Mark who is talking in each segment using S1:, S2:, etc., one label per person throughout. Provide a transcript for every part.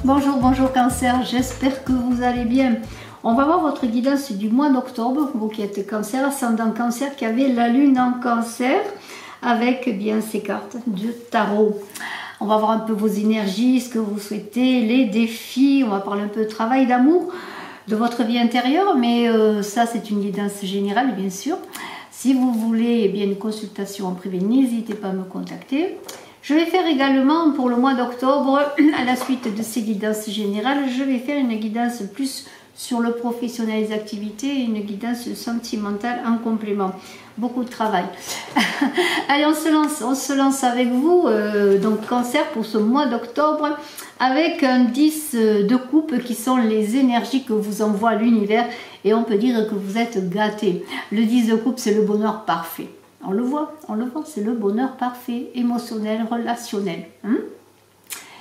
S1: Bonjour, bonjour Cancer, j'espère que vous allez bien. On va voir votre guidance du mois d'octobre, vous qui êtes Cancer, ascendant Cancer, qui avez la lune en Cancer, avec bien ces cartes de tarot. On va voir un peu vos énergies, ce que vous souhaitez, les défis, on va parler un peu de travail, d'amour, de votre vie intérieure, mais ça c'est une guidance générale bien sûr. Si vous voulez bien une consultation en privé, n'hésitez pas à me contacter. Je vais faire également pour le mois d'octobre, à la suite de ces guidances générales, je vais faire une guidance plus sur le professionnel et les activités et une guidance sentimentale en complément. Beaucoup de travail. Allez, on se lance avec vous, donc Cancer pour ce mois d'octobre, avec un 10 de coupe qui sont les énergies que vous envoie l'univers et on peut dire que vous êtes gâté. Le 10 de coupe, c'est le bonheur parfait. On le voit, c'est le bonheur parfait, émotionnel, relationnel.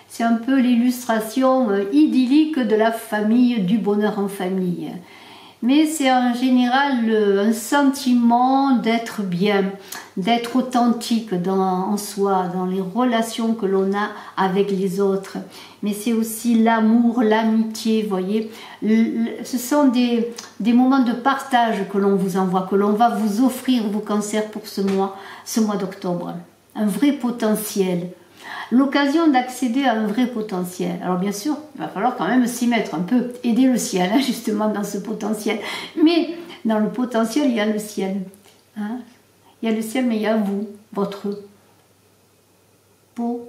S1: C'est un peu l'illustration idyllique de la famille, du bonheur en famille. Mais c'est en général un sentiment d'être bien, d'être authentique en soi, dans les relations que l'on a avec les autres. Mais c'est aussi l'amour, l'amitié, vous voyez. Ce sont des moments de partage que l'on vous envoie, que l'on va vous offrir, vous Cancer, pour ce mois d'octobre. Un vrai potentiel. L'occasion d'accéder à un vrai potentiel. Alors bien sûr, il va falloir quand même s'y mettre un peu, aider le ciel, hein, justement dans ce potentiel. Mais dans le potentiel, il y a le ciel. Hein. Il y a le ciel, mais il y a vous, votre pot,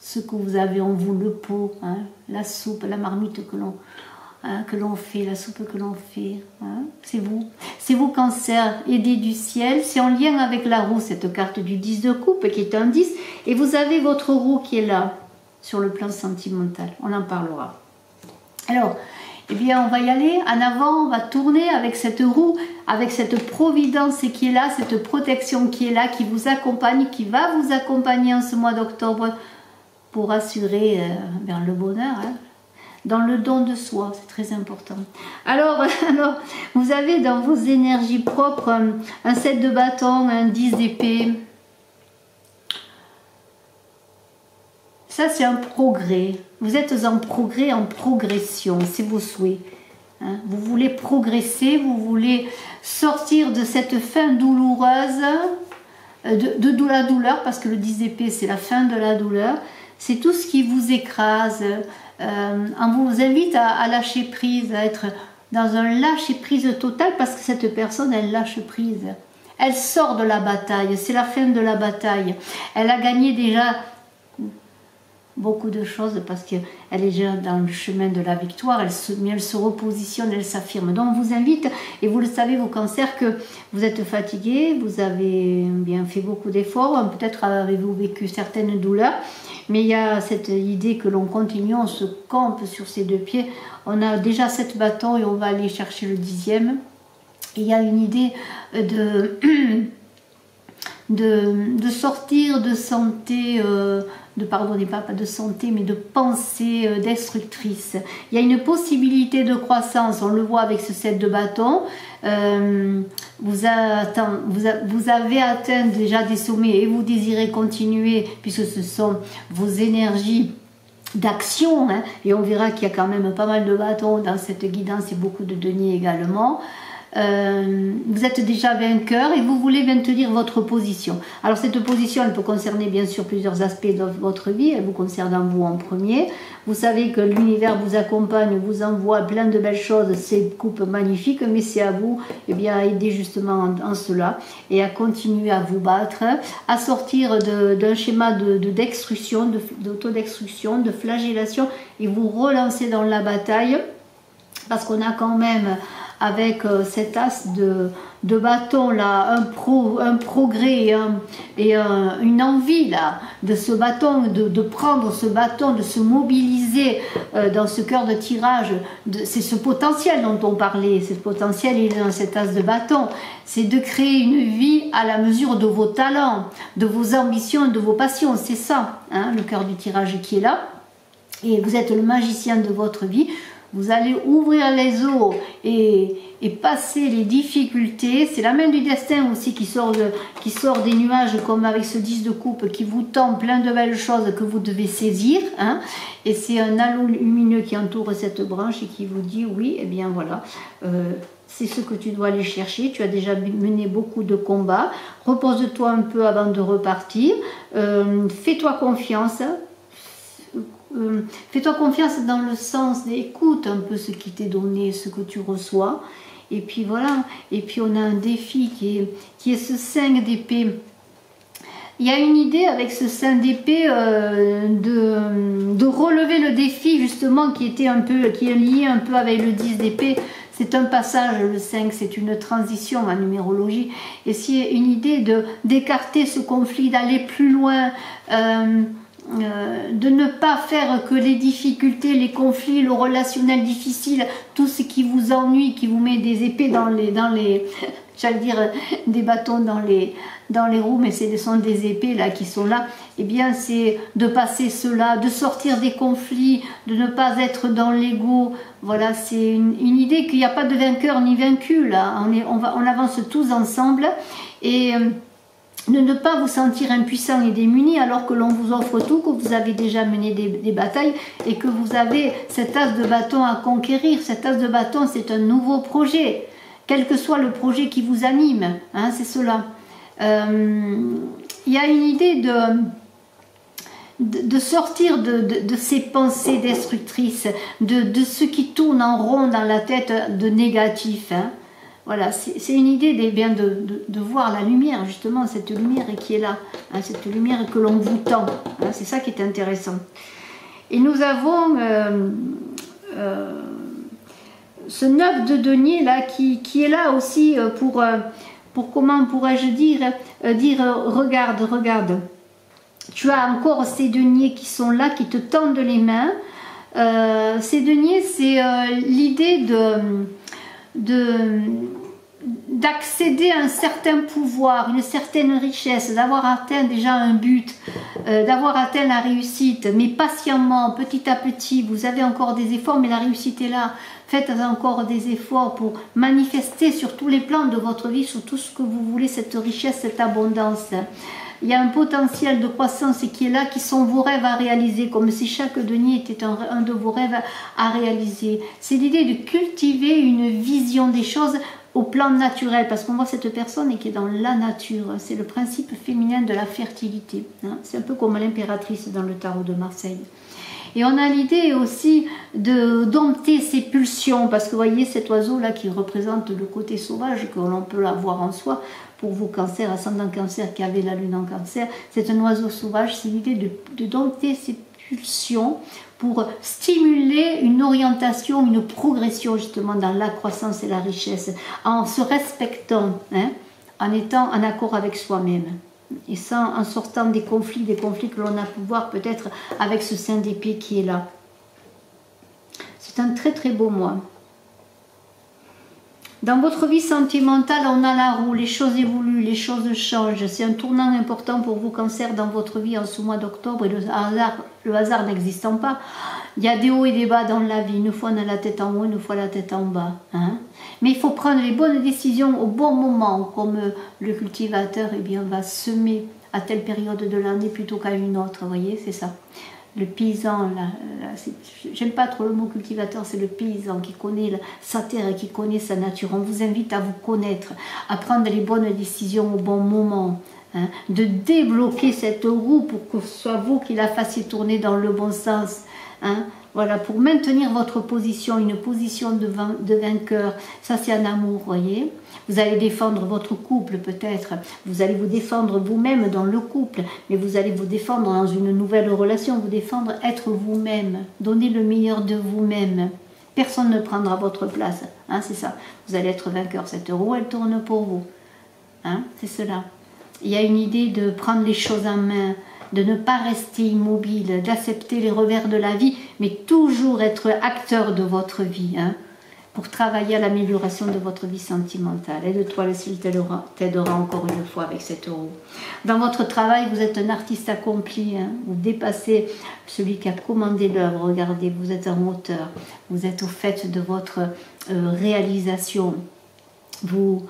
S1: ce que vous avez en vous, le pot, hein, la soupe, la marmite que l'on fait, la soupe que l'on fait. Hein. C'est vous Cancer, aidé du ciel. C'est en lien avec la roue, cette carte du 10 de coupe qui est un 10. Et vous avez votre roue qui est là, sur le plan sentimental. On en parlera. Alors, eh bien, on va y aller. En avant, on va tourner avec cette roue, avec cette providence qui est là, cette protection qui est là, qui vous accompagne, qui va vous accompagner en ce mois d'octobre pour assurer le bonheur, hein, dans le don de soi, c'est très important. Alors, vous avez dans vos énergies propres un 7 de bâton, un 10 d'épée. Ça, c'est un progrès. Vous êtes en progrès, en progression. C'est vos souhaits. Hein. Vous voulez progresser, vous voulez sortir de cette fin douloureuse, de la douleur, parce que le 10 d'épée, c'est la fin de la douleur. C'est tout ce qui vous écrase. On vous invite à lâcher prise, à être dans un lâcher prise total, parce que cette personne, elle lâche prise. Elle sort de la bataille. C'est la fin de la bataille. Elle a gagné déjà beaucoup de choses parce qu'elle est déjà dans le chemin de la victoire, elle se repositionne, elle s'affirme. Donc on vous invite, et vous le savez vous Cancer, que vous êtes fatigué, vous avez bien fait beaucoup d'efforts, peut-être avez-vous vécu certaines douleurs, mais il y a cette idée que l'on continue, on se campe sur ses deux pieds, on a déjà 7 bâtons et on va aller chercher le 10e. Il y a une idée de sortir de santé, pas de santé, mais de pensée destructrice. Il y a une possibilité de croissance, on le voit avec ce 7 de bâton. Vous avez atteint déjà des sommets et vous désirez continuer, puisque ce sont vos énergies d'action, hein, et on verra qu'il y a quand même pas mal de bâtons dans cette guidance et beaucoup de deniers également. Vous êtes déjà vainqueur et vous voulez maintenir votre position. Alors cette position, elle peut concerner bien sûr plusieurs aspects de votre vie, elle vous concerne vous en premier. Vous savez que l'univers vous accompagne, vous envoie plein de belles choses, ces coupes magnifiques, mais c'est à vous à aider justement en cela et à continuer à vous battre, à sortir d'un schéma d'extrusion, d'autodestruction, de flagellation et vous relancer dans la bataille, parce qu'on a quand même avec cet as de bâton là, un progrès et une envie là de ce bâton, de prendre ce bâton, de se mobiliser dans ce cœur de tirage. C'est ce potentiel dont on parlait, ce potentiel il est dans cet as de bâton, c'est de créer une vie à la mesure de vos talents, de vos ambitions, de vos passions, c'est ça, hein, le cœur du tirage qui est là, et vous êtes le magicien de votre vie. vous allez ouvrir les eaux et passer les difficultés. C'est la main du destin aussi qui sort des nuages, comme avec ce 10 de coupe, qui vous tend plein de belles choses que vous devez saisir, hein. Et c'est un halo lumineux qui entoure cette branche et qui vous dit oui, et bien voilà, c'est ce que tu dois aller chercher. Tu as déjà mené beaucoup de combats, repose-toi un peu avant de repartir, fais-toi confiance. Fais-toi confiance dans le sens d'écoute un peu ce qui t'est donné, ce que tu reçois. Et puis voilà, et puis on a un défi qui est ce 5 d'épée. Il y a une idée avec ce 5 d'épée de relever le défi justement qui est lié un peu avec le 10 d'épée. C'est un passage, le 5, c'est une transition en numérologie. Et c'est une idée d'écarter ce conflit, d'aller plus loin, de ne pas faire que les difficultés, les conflits, le relationnel difficile, tout ce qui vous ennuie, qui vous met des épées dans les j'allais dire des bâtons dans les roues, mais ce sont des épées là qui sont là. Eh bien, c'est de passer cela, de sortir des conflits, de ne pas être dans l'ego. Voilà, c'est une idée qu'il n'y a pas de vainqueur ni vaincu là. On avance tous ensemble et de ne pas vous sentir impuissant et démuni alors que l'on vous offre tout, que vous avez déjà mené des batailles et que vous avez cet as de bâton à conquérir. Cet as de bâton, c'est un nouveau projet, quel que soit le projet qui vous anime, hein, c'est cela. Il y a une idée de sortir de ces pensées destructrices, de ce qui tourne en rond dans la tête de négatif, hein. Voilà, c'est une idée de voir la lumière, justement, cette lumière qui est là, hein, cette lumière que l'on vous tend, hein, c'est ça qui est intéressant. Et nous avons ce 9 de denier là qui est là aussi pour comment pourrais-je dire regarde, tu as encore ces deniers qui sont là, qui te tendent les mains. Ces deniers, c'est l'idée d'accéder à un certain pouvoir, une certaine richesse, d'avoir atteint déjà un but, d'avoir atteint la réussite, mais patiemment, petit à petit. Vous avez encore des efforts, mais la réussite est là. Faites encore des efforts pour manifester sur tous les plans de votre vie, sur tout ce que vous voulez, cette richesse, cette abondance. Il y a un potentiel de croissance qui est là, qui sont vos rêves à réaliser, comme si chaque denier était un de vos rêves à réaliser. C'est l'idée de cultiver une vision des choses au plan naturel, parce qu'on voit cette personne qui est dans la nature. C'est le principe féminin de la fertilité, hein. C'est un peu comme l'impératrice dans le tarot de Marseille. Et on a l'idée aussi de dompter ses pulsions, parce que vous voyez cet oiseau là qui représente le côté sauvage, que l'on peut l'avoir en soi. Pour vous, cancer, ascendant cancer, qui avez la lune en cancer, c'est un oiseau sauvage. C'est l'idée de dompter ses pulsions pour stimuler une orientation, une progression justement dans la croissance et la richesse, en se respectant, hein, en étant en accord avec soi-même. Et ça, en sortant des conflits que l'on a pu voir peut-être avec ce 5 d'épée qui est là. C'est un très très beau mois. Dans votre vie sentimentale, on a la roue, les choses évoluent, les choses changent. C'est un tournant important pour vous, cancer, dans votre vie en ce mois d'octobre. Et le hasard n'existant pas, il y a des hauts et des bas dans la vie. Une fois on a la tête en haut, une fois la tête en bas, hein. Mais il faut prendre les bonnes décisions au bon moment, comme le cultivateur va semer à telle période de l'année plutôt qu'à une autre. Vous voyez, c'est ça. Le paysan, j'aime pas trop le mot cultivateur, c'est le paysan qui connaît sa terre et qui connaît sa nature. On vous invite à vous connaître, à prendre les bonnes décisions au bon moment, hein, de débloquer cette roue pour que ce soit vous qui la fassiez tourner dans le bon sens, hein. Voilà, pour maintenir votre position, une position de vainqueur. Ça, c'est un amour, voyez. Vous allez défendre votre couple, peut-être. Vous allez vous défendre vous-même dans le couple. Mais vous allez vous défendre dans une nouvelle relation. Vous défendre, être vous-même. Donner le meilleur de vous-même. Personne ne prendra votre place. Hein, c'est ça. Vous allez être vainqueur. Cette roue, elle tourne pour vous. Hein, c'est cela. Il y a une idée de prendre les choses en main, de ne pas rester immobile, d'accepter les revers de la vie, mais toujours être acteur de votre vie, hein. pour travailler à l'amélioration de votre vie sentimentale. Aide-toi, le ciel t'aidera encore une fois avec cet euro. Dans votre travail, vous êtes un artiste accompli, hein, vous dépassez celui qui a commandé l'œuvre. Regardez, vous êtes un auteur, vous êtes au fait de votre réalisation. Vous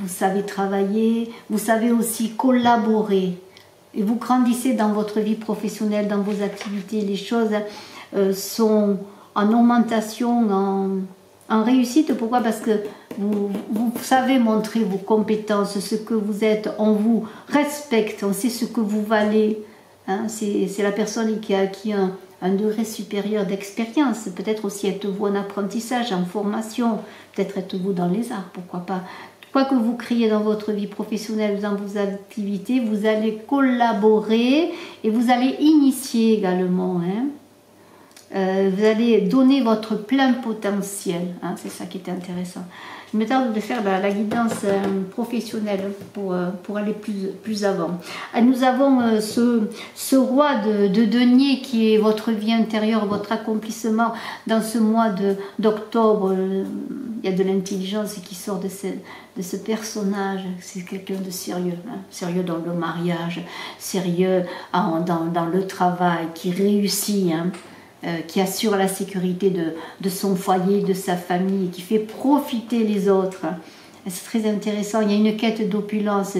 S1: savez travailler, vous savez aussi collaborer. Et vous grandissez dans votre vie professionnelle, dans vos activités. Les choses sont en augmentation, en réussite. Pourquoi? Parce que vous savez montrer vos compétences, ce que vous êtes. On vous respecte, on sait ce que vous valez. Hein? C'est la personne qui a acquis un degré supérieur d'expérience. Peut-être aussi êtes-vous en apprentissage, en formation. Peut-être êtes-vous dans les arts, pourquoi pas. Quoi que vous créez dans votre vie professionnelle, dans vos activités, vous allez collaborer et vous allez initier également. Hein? Vous allez donner votre plein potentiel, hein, c'est ça qui est intéressant. Je me tarde de faire la guidance professionnelle pour aller plus avant. Nous avons ce roi de denier qui est votre vie intérieure, votre accomplissement. Dans ce mois d'octobre, il y a de l'intelligence qui sort de ce personnage. C'est quelqu'un de sérieux, hein, sérieux dans le mariage, sérieux dans le travail, qui réussit, hein. Qui assure la sécurité de son foyer, de sa famille, qui fait profiter les autres. C'est très intéressant, il y a une quête d'opulence.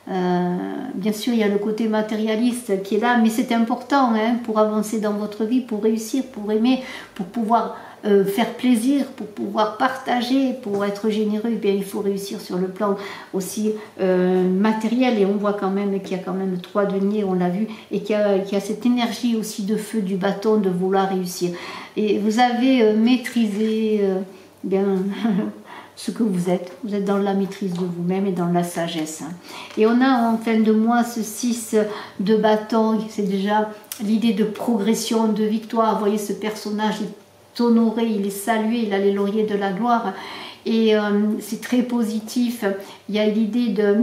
S1: Bien sûr, il y a le côté matérialiste qui est là, mais c'est important, hein, pour avancer dans votre vie, pour réussir, pour aimer, pour pouvoir faire plaisir, pour pouvoir partager, pour être généreux. Eh bien, il faut réussir sur le plan aussi matériel, et on voit quand même qu'il y a quand même 3 deniers, on l'a vu, et qu'il y a cette énergie aussi de feu du bâton de vouloir réussir. Et vous avez maîtrisé bien ce que vous êtes dans la maîtrise de vous-même et dans la sagesse. Et on a en fin de mois ce 6 de bâton, c'est déjà l'idée de progression, de victoire. Vous voyez, ce personnage est honoré, il est salué, il a les lauriers de la gloire, et c'est très positif. Il y a l'idée de,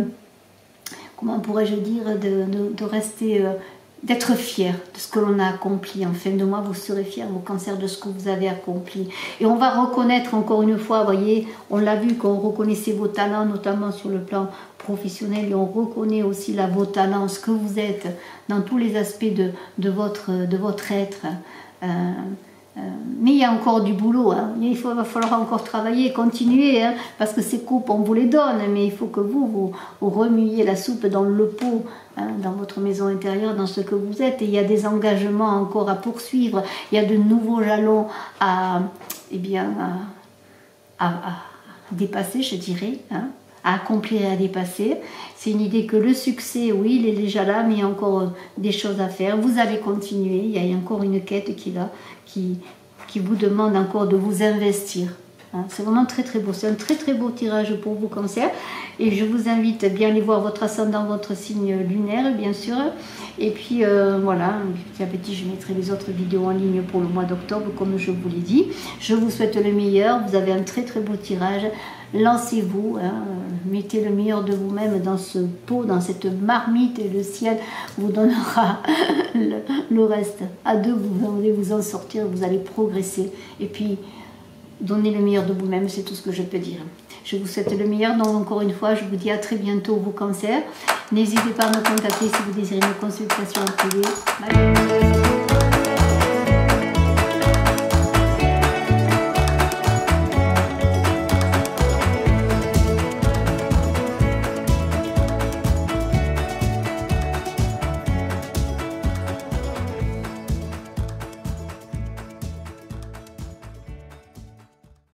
S1: comment pourrais-je dire, de rester, d'être fier de ce que l'on a accompli. En fin de mois, vous serez fiers, vos cancers, de ce que vous avez accompli. Et on va reconnaître encore une fois, vous voyez, on l'a vu qu'on reconnaissait vos talents, notamment sur le plan professionnel, et on reconnaît aussi vos talents, ce que vous êtes dans tous les aspects de votre être. Mais il y a encore du boulot, hein. Va falloir encore travailler, continuer, hein, parce que ces coupes, on vous les donne, mais il faut que vous remuiez la soupe dans le pot, hein, dans votre maison intérieure, dans ce que vous êtes. Et il y a des engagements encore à poursuivre, il y a de nouveaux jalons à dépasser, je dirais, hein, à accomplir et à dépasser. C'est une idée que le succès, oui, il est déjà là, mais il y a encore des choses à faire. Vous allez continuer, il y a encore une quête qui est là, qui vous demande encore de vous investir. Hein, c'est vraiment très très beau. C'est un très très beau tirage pour vous, Cancer. Et je vous invite à bien aller voir votre ascendant, votre signe lunaire, bien sûr. Et puis voilà, petit à petit, je mettrai les autres vidéos en ligne pour le mois d'octobre, comme je vous l'ai dit. Je vous souhaite le meilleur. Vous avez un très très beau tirage. Lancez-vous, hein, mettez le meilleur de vous-même dans ce pot, dans cette marmite, et le ciel vous donnera le reste. À deux, vous allez vous en sortir, vous allez progresser. Et puis, donnez le meilleur de vous-même, c'est tout ce que je peux dire. Je vous souhaite le meilleur. Donc, encore une fois, je vous dis à très bientôt, vos cancers. N'hésitez pas à me contacter si vous désirez une consultation en privé. Bye.